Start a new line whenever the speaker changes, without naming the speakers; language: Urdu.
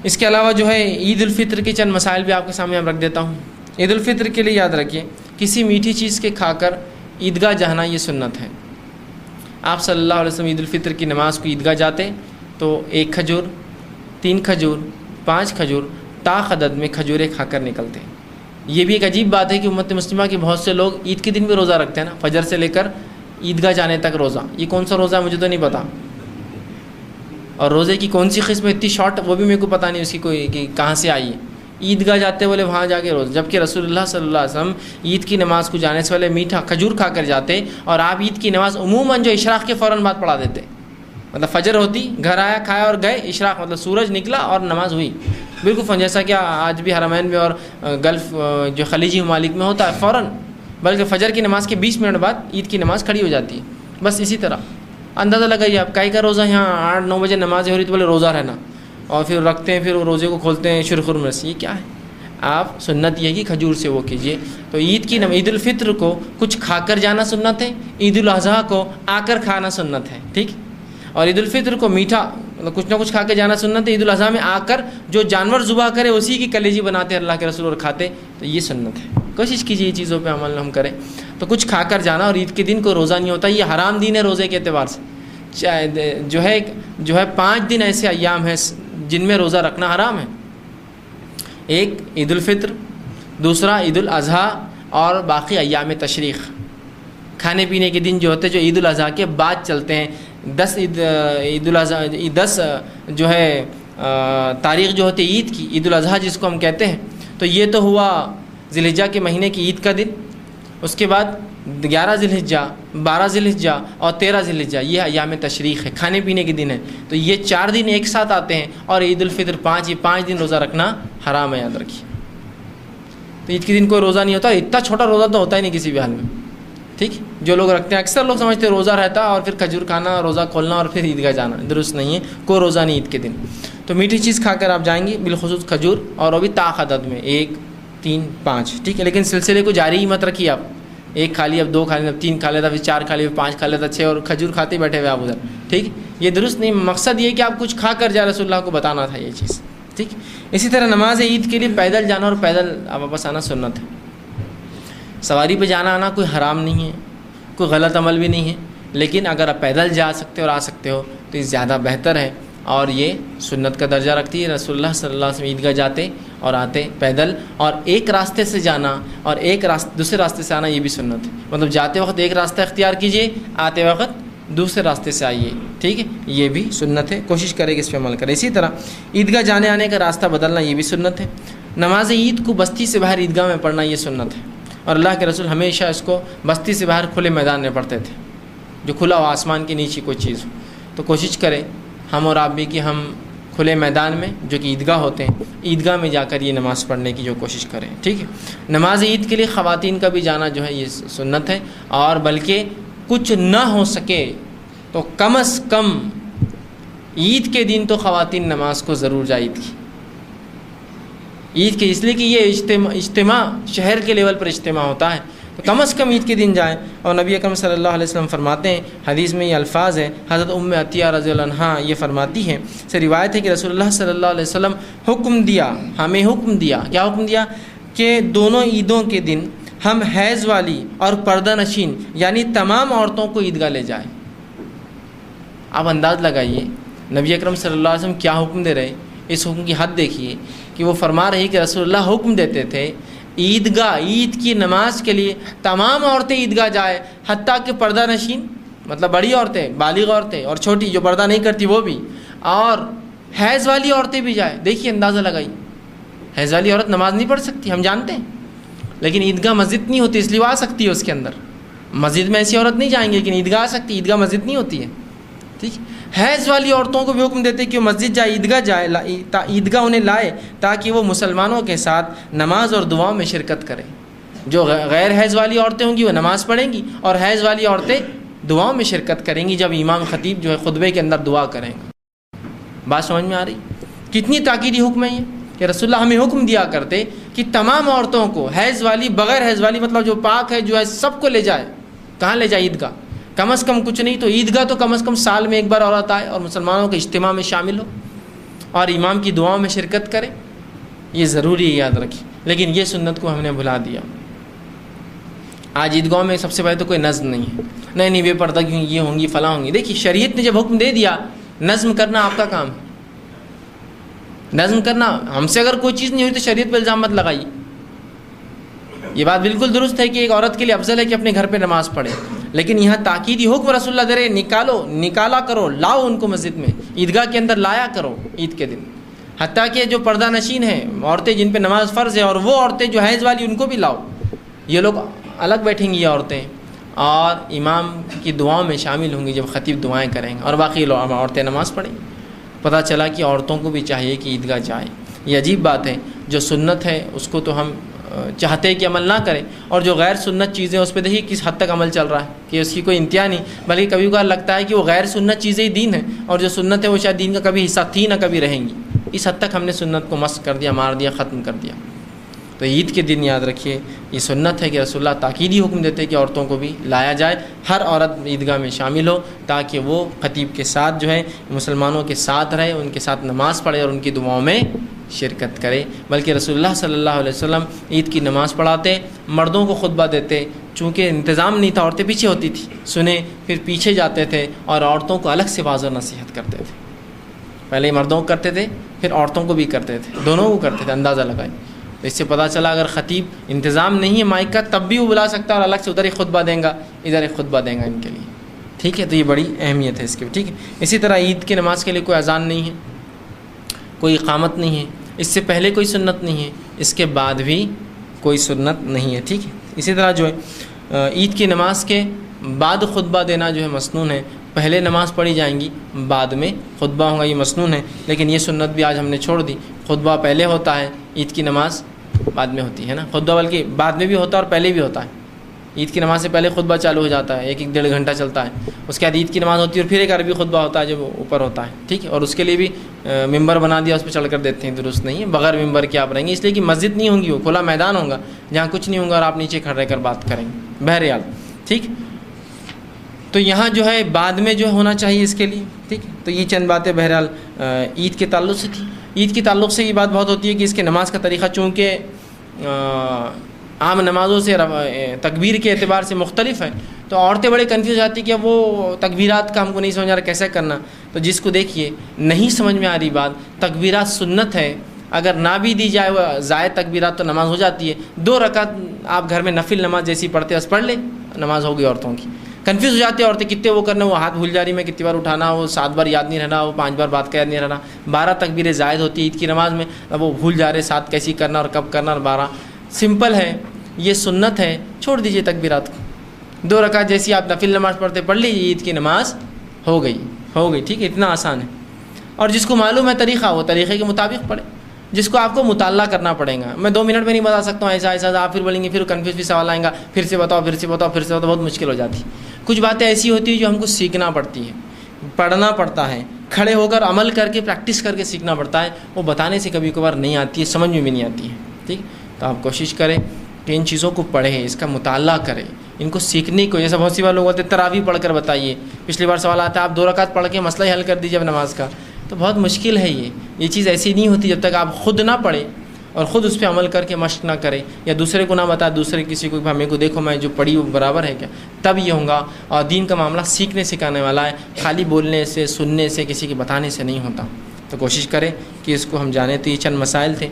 اس کے علاوہ جو ہے عید الفطر کے چند مسائل بھی آپ کے سامنے رکھ دیتا ہوں۔ عید الفطر کے لیے یاد رکھیے کسی میٹھی چیز کے کھا کر عیدگاہ جانا یہ سنت ہے۔ آپ صلی اللہ علیہ وسلم عید الفطر کی نماز کو عیدگاہ جاتے تو 1 کھجور، 3 کھجور، 5 کھجور طاق عدد میں کھجوریں کھا کر نکلتے ہیں۔ یہ بھی ایک عجیب بات ہے کہ امت مسلمہ کے بہت سے لوگ عید کے دن بھی روزہ رکھتے ہیں نا، فجر سے لے کر عیدگاہ جانے تک روزہ۔ یہ کون سا روزہ ہے مجھے تو نہیں پتا، اور روزے کی کون سی قسم اتنی شارٹ وہ بھی میرے کو پتہ نہیں اس کی کوئی کہ کہاں سے آئی ہے۔ عیدگاہ جاتے بولے وہاں جا کے روزہ، جبکہ رسول اللہ صلی اللہ علیہ وسلم عید کی نماز کو جانے سے پہلے میٹھا کھجور کھا کر جاتے، اور آپ عید کی نماز عموماً جو اشراق کے فوراً بعد پڑھا دیتے، مطلب فجر ہوتی گھر آیا کھایا اور گئے، اشراق مطلب سورج نکلا اور نماز ہوئی بالکل جیسا کہ آج بھی حرمین میں اور گلف جو خلیجی ممالک میں ہوتا ہے فوراً، بلکہ فجر کی نماز کے 20 منٹ بعد عید کی نماز کھڑی ہو جاتی ہے۔ بس اسی طرح اندازہ لگائیے آپ کائی کا روزہ، یہاں 8-9 بجے نماز ہو رہی تو بولے روزہ رہنا، اور پھر رکھتے ہیں، پھر وہ روزے کو کھولتے ہیں شرخر میں سے۔ یہ کیا ہے؟ آپ سنت یہ کہ کھجور سے وہ کیجئے۔ تو عید الفطر کو کچھ کھا کر جانا سنت ہے، عید الاضحیٰ کو آ کر کھانا سنت ہے، ٹھیک۔ اور عید الفطر کو میٹھا مطلب کچھ نہ کچھ کھا کے جانا سنت ہے، عید الاضحیٰ میں آ کر جو جانور ذبح کرے اسی کی کلیجی بناتے ہیں اللہ کے رسول اور کھاتے، تو یہ سنت ہے۔ کوشش کیجیے یہ چیزوں پہ عمل ہم کریں۔ تو کچھ کھا کر جانا، اور عید کے دن کو روزہ نہیں ہوتا، یہ حرام دن ہے روزے کے اعتبار سے۔ جو ہے 5 دن ایسے ایام ہیں جن میں روزہ رکھنا حرام ہے۔ ایک عید الفطر، دوسرا عید الاضحیٰ، اور باقی ایام تشریق کھانے پینے کے دن جو ہوتے جو عید الاضحیٰ کے بعد چلتے ہیں۔ 10 عید الاضحیٰ 10 جو ہے تاریخ جو ہوتی ہے عید کی، عید الاضحیٰ جس کو ہم کہتے ہیں، تو یہ تو ہوا ذی الحجہ کے مہینے کی عید کا دن۔ اس کے بعد 11 ذی الحجہ، 12 ذی الحجہ اور 13 ذی الحجہ یہ ایام تشریق ہے، کھانے پینے کے دن ہے۔ تو یہ 4 دن ایک ساتھ آتے ہیں، اور عید الفطر 5، یہ 5 دن روزہ رکھنا حرام ہے، یاد رکھیے۔ تو عید کے دن کوئی روزہ نہیں ہوتا، اتنا چھوٹا روزہ تو ہوتا ہی نہیں کسی بھی حال میں، ٹھیک۔ جو لوگ رکھتے ہیں اکثر لوگ سمجھتے ہیں روزہ رہتا اور پھر کھجور کھانا، روزہ کھولنا اور پھر عیدگاہ جانا، درست نہیں ہے، کوئی روزہ نہیں عید کے دن۔ تو میٹھی چیز کھا کر آپ جائیں گے، بالخصوص کھجور، اور وہ بھی طاق عدد میں 1، 3، 5، ٹھیک ہے۔ لیکن سلسلے کو جاری ہی مت رکھیے آپ، 1 کھا لی، اب 2 کھا لی، اب 3 کھا لیتا، پھر 4 کھا لی، 5 کھا لیتا، 6، اور کھجور کھاتے بیٹھے ہوئے آپ ادھر، ٹھیک۔ یہ درست نہیں، مقصد یہ کہ آپ کچھ کھا کر جا رسول اللہ کو بتانا تھا یہ چیز، ٹھیک۔ اسی طرح نماز عید کے لیے پیدل جانا اور پیدل واپس آنا سنت ہے۔ سواری پہ جانا آنا کوئی حرام نہیں ہے، کوئی غلط عمل بھی نہیں ہے، لیکن اگر آپ پیدل جا سکتے ہو اور آ سکتے ہو تو یہ زیادہ بہتر ہے، اور یہ سنت کا درجہ رکھتی ہے۔ رسول اللہ صلی اللہ علیہ وسلم عیدگاہ جاتے اور آتے پیدل، اور ایک راستے سے جانا اور دوسرے راستے سے آنا یہ بھی سنت ہے۔ مطلب جاتے وقت ایک راستہ اختیار کیجئے، آتے وقت دوسرے راستے سے آئیے، ٹھیک ہے، یہ بھی سنت ہے۔ کوشش کرے کہ اس پہ عمل کرے۔ اسی طرح عیدگاہ جانے آنے کا راستہ بدلنا یہ بھی سنت ہے۔ نماز عید کو بستی سے باہر عیدگاہ میں پڑھنا یہ سنت ہے، اور اللہ کے رسول ہمیشہ اس کو بستی سے باہر کھلے میدان میں پڑھتے تھے، جو کھلا ہو، آسمان کے نیچے کوئی چیز ہو۔ تو کوشش کریں ہم اور آپ بھی کہ ہم کھلے میدان میں جو کہ عیدگاہ ہوتے ہیں، عیدگاہ میں جا کر یہ نماز پڑھنے کی جو کوشش کریں، ٹھیک ہے۔ نماز عید کے لیے خواتین کا بھی جانا جو ہے یہ سنت ہے، اور بلکہ کچھ نہ ہو سکے تو کم از کم عید کے دن تو خواتین نماز کو ضرور جائے عید کے، اس لیے کہ یہ اجتماع شہر کے لیول پر اجتماع ہوتا ہے، تو کم از کم عید کے دن جائیں۔ اور نبی اکرم صلی اللہ علیہ وسلم فرماتے ہیں، حدیث میں یہ الفاظ ہے، حضرت ام عطیہ رضی اللہ عنہا یہ فرماتی ہیں، سے روایت ہے کہ رسول اللہ صلی اللہ علیہ وسلم ہمیں حکم دیا، کیا حکم دیا؟ کہ دونوں عیدوں کے دن ہم حیض والی اور پردہ نشین یعنی تمام عورتوں کو عیدگاہ لے جائیں۔ آپ انداز لگائیے نبی اکرم صلی اللہ علیہ وسلم کیا حکم دے رہے، اس حکم کی حد دیکھیے کہ وہ فرما رہی کہ رسول اللہ حکم دیتے تھے عیدگاہ، عید کی نماز کے لیے تمام عورتیں عیدگاہ جائے، حتیٰ کہ پردہ نشین مطلب بڑی عورتیں، بالغ عورتیں، اور چھوٹی جو پردہ نہیں کرتی وہ بھی، اور حیض والی عورتیں بھی جائیں۔ دیکھیے اندازہ لگائی، حیض والی عورت نماز نہیں پڑھ سکتی، ہم جانتے ہیں، لیکن عیدگاہ مسجد نہیں ہوتی، اس لیے وہ آ سکتی ہے اس کے اندر۔ مسجد میں ایسی عورت نہیں جائیں گی، لیکن عیدگاہ آ سکتی، عیدگاہ مسجد نہیں ہوتی ہے، ٹھیک۔ حیض والی عورتوں کو بھی حکم دیتے کہ وہ مسجد جائے، عیدگاہ جائے، عیدگاہ انہیں لائے تاکہ وہ مسلمانوں کے ساتھ نماز اور دعاؤں میں شرکت کریں۔ جو غیر حیض والی عورتیں ہوں گی وہ نماز پڑھیں گی، اور حیض والی عورتیں دعاؤں میں شرکت کریں گی جب امام خطیب جو ہے خطبے کے اندر دعا کریں گے۔ بات سمجھ میں آ رہی؟ کتنی تاکیدی حکم ہے یہ کہ رسول اللہ ہمیں حکم دیا کرتے کہ تمام عورتوں کو، حیض والی، بغیر حیض والی، مطلب جو پاک ہے جو ہے سب کو لے جائے۔ کہاں لے جائے؟ عیدگاہ، کم از کم کچھ نہیں تو عیدگاہ تو کم از کم سال میں ایک بار عورت آئے اور مسلمانوں کے اجتماع میں شامل ہو۔ اور امام کی دعاؤں میں شرکت کریں، یہ ضروری ہے، یاد رکھیں۔ لیکن یہ سنت کو ہم نے بھلا دیا۔ آج عیدگاہوں میں سب سے پہلے تو کوئی نظم نہیں ہے، نہیں بے پردہ کیوں، یہ ہوں گی فلاں ہوں گی۔ دیکھیے شریعت نے جب حکم دے دیا، نظم کرنا آپ کا کام ہے، نظم کرنا۔ ہم سے اگر کوئی چیز نہیں ہوئی تو شریعت پہ الزام مت لگائیے۔ یہ بات بالکل درست ہے کہ ایک عورت کے لیے افضل ہے کہ اپنے گھر پہ نماز پڑھے، لیکن یہاں تاکیدی حکم رسول اللہ دے رہے، نکالا کرو، لاؤ ان کو مسجد میں، عیدگاہ کے اندر لایا کرو عید کے دن۔ حتیٰ کہ جو پردہ نشین ہیں عورتیں جن پہ نماز فرض ہے، اور وہ عورتیں جو حیض والی، ان کو بھی لاؤ۔ یہ لوگ الگ بیٹھیں گی یہ عورتیں، اور امام کی دعاؤں میں شامل ہوں گی جب خطیب دعائیں کریں گے، اور باقی عورتیں نماز پڑھیں۔ پتہ چلا کہ عورتوں کو بھی چاہیے کہ عیدگاہ جائیں۔ یہ عجیب بات ہے، جو سنت ہے اس کو تو ہم چاہتے ہیں کہ عمل نہ کریں، اور جو غیر سنت چیزیں اس پہ دیکھیے کس حد تک عمل چل رہا ہے کہ اس کی کوئی انتہا نہیں، بلکہ کبھی کبھار لگتا ہے کہ وہ غیر سنت چیزیں ہی دین ہیں، اور جو سنت ہے وہ شاید دین کا کبھی حصہ تھی نہ کبھی رہیں گی۔ اس حد تک ہم نے سنت کو مسخ کر دیا، مار دیا، ختم کر دیا۔ تو عید کے دن یاد رکھیے یہ سنت ہے کہ رسول اللہ تاکیدی حکم دیتے کہ عورتوں کو بھی لایا جائے، ہر عورت عیدگاہ میں شامل ہو، تاکہ وہ خطیب کے ساتھ جو ہے مسلمانوں کے ساتھ رہے، ان کے ساتھ نماز پڑھے اور ان کی دعاؤں میں شرکت کرے۔ بلکہ رسول اللہ صلی اللہ علیہ وسلم عید کی نماز پڑھاتے، مردوں کو خطبہ دیتے، چونکہ انتظام نہیں تھا، عورتیں پیچھے ہوتی تھی، سنیں، پھر پیچھے جاتے تھے اور عورتوں کو الگ سے واضح نصیحت کرتے تھے۔ پہلے مردوں کو کرتے تھے، پھر عورتوں کو بھی کرتے تھے، دونوں کو کرتے تھے، اندازہ لگائیں۔ تو اس سے پتہ چلا اگر خطیب انتظام نہیں ہے مائک کا تب بھی وہ بلا سکتا ہے، اور الگ سے ادھر ایک خطبہ دیں گا، ادھر ایک خطبہ دیں گا ان کے لیے، ٹھیک ہے۔ تو یہ بڑی اہمیت ہے اس کی، ٹھیک ہے۔ اسی طرح عید کی نماز کے لیے کوئی اذان نہیں ہے، کوئی اقامت نہیں ہے، اس سے پہلے کوئی سنت نہیں ہے، اس کے بعد بھی کوئی سنت نہیں ہے، ٹھیک ہے۔ اسی طرح جو ہے عید کی نماز کے بعد خطبہ دینا جو ہے مسنون ہے، پہلے نماز پڑھی جائیں گی، بعد میں خطبہ ہوگا، یہ مسنون ہے۔ لیکن یہ سنت بھی آج ہم نے چھوڑ دی، خطبہ پہلے ہوتا ہے، عید کی نماز بعد میں ہوتی ہے نا، خطبہ بلکہ بعد میں بھی ہوتا ہے اور پہلے بھی ہوتا ہے۔ عید کی نماز سے پہلے خطبہ چالو ہو جاتا ہے، 1-1 ڈیڑھ گھنٹہ چلتا ہے، اس کے بعد عید کی نماز ہوتی ہے اور پھر ایک عربی خطبہ ہوتا ہے جو اوپر ہوتا ہے، ٹھیک ہے۔ اور اس کے لیے بھی ممبر بنا دیا، اس پہ چڑھ کر دیتے ہیں، درست نہیں ہے، بغیر ممبر کے آپ رہیں گے، اس لیے کہ مسجد نہیں ہوں گی، وہ کھلا میدان ہوگا جہاں کچھ نہیں ہوگا اور آپ نیچے کھڑے رہ کر بات کریں گے، بہرحال، ٹھیک۔ تو یہاں جو ہے بعد میں جو ہونا چاہیے اس کے لیے، ٹھیک۔ تو یہ چند باتیں بہرحال عید کے تعلق سے تھی۔ عید کے تعلق سے یہ بات بہت ہوتی ہے کہ اس کے نماز کا طریقہ چونکہ عام نمازوں سے تکبیر کے اعتبار سے مختلف ہے، تو عورتیں بڑے کنفیوز آتی ہیں کہ وہ تکبیرات کا ہم کو نہیں سمجھ آ رہا کیسے کرنا۔ تو جس کو دیکھیے نہیں سمجھ میں آ رہی بات، تکبیرات سنت ہے، اگر نہ بھی دی جائے وہ زائد تکبیرات تو نماز ہو جاتی ہے۔ 2 رکعت آپ گھر میں نفل نماز جیسی پڑھتے ہیں بس پڑھ لیں، نماز ہوگی عورتوں کی۔ کنفیوز ہو جاتی ہے عورتیں، کتنے وہ کرنا، وہ ہاتھ بھول جا رہی میں کتنی بار اٹھانا، وہ 7 بار یاد نہیں رہنا، وہ 5 بار بات کا یاد نہیں رہنا، 12 تکبیریں زائد ہوتی ہے عید کی نماز میں، اب وہ بھول جا رہے 7 کیسی کرنا اور کب کرنا، اور 12 سمپل ہے، یہ سنت ہے، چھوڑ دیجئے تکبیرات کو۔ 2 رکعت جیسی آپ نفل نماز پڑھتے پڑھ لیجیے، عید کی نماز ہو گئی، ٹھیک ہے، اتنا آسان ہے۔ اور جس کو معلوم ہے طریقہ، وہ طریقے کے مطابق پڑھے، جس کو آپ کو مطالعہ کرنا پڑے گا۔ میں 2 منٹ میں نہیں بتا سکتا ہوں ایسا آپ پھر بولیں گے، پھر کنفیوز بھی سوال آئیں گا، پھر سے بتاؤ، بہت مشکل ہو جاتی ہے۔ کچھ باتیں ایسی ہوتی ہیں جو ہم کو سیکھنا پڑتی ہے، پڑھنا پڑتا ہے، کھڑے ہو کر عمل کر کے پریکٹس کر کے سیکھنا پڑتا ہے، وہ بتانے سے کبھی کبھار نہیں آتی ہے، سمجھ میں بھی نہیں آتی ہے، ٹھیک۔ تو آپ کوشش کریں کہ ان چیزوں کو پڑھیں، اس کا مطالعہ کریں، ان کو سیکھنے کو، جیسا بہت سی بار لوگ ہوتے ہیں تراویح پڑھ کر بتائیے، پچھلی بار سوال آتا ہے آپ 2 رکعت پڑھ کے مسئلہ ہی حل کر دیجیے اب نماز کا، تو بہت مشکل ہے یہ چیز ایسی نہیں ہوتی جب تک آپ خود نہ پڑھیں اور خود اس پہ عمل کر کے مشق نہ کریں، یا دوسرے کو نہ بتائے، دوسرے کسی کو ہمیں کو دیکھو میں جو پڑھی وہ برابر ہے کیا، تب یہ ہوگا۔ اور دین کا معاملہ سیکھنے سکھانے والا ہے، خالی بولنے سے، سننے سے، کسی کے بتانے سے نہیں ہوتا۔ تو کوشش کریں کہ اس کو ہم جانیں۔ تو یہ چند مسائل تھے۔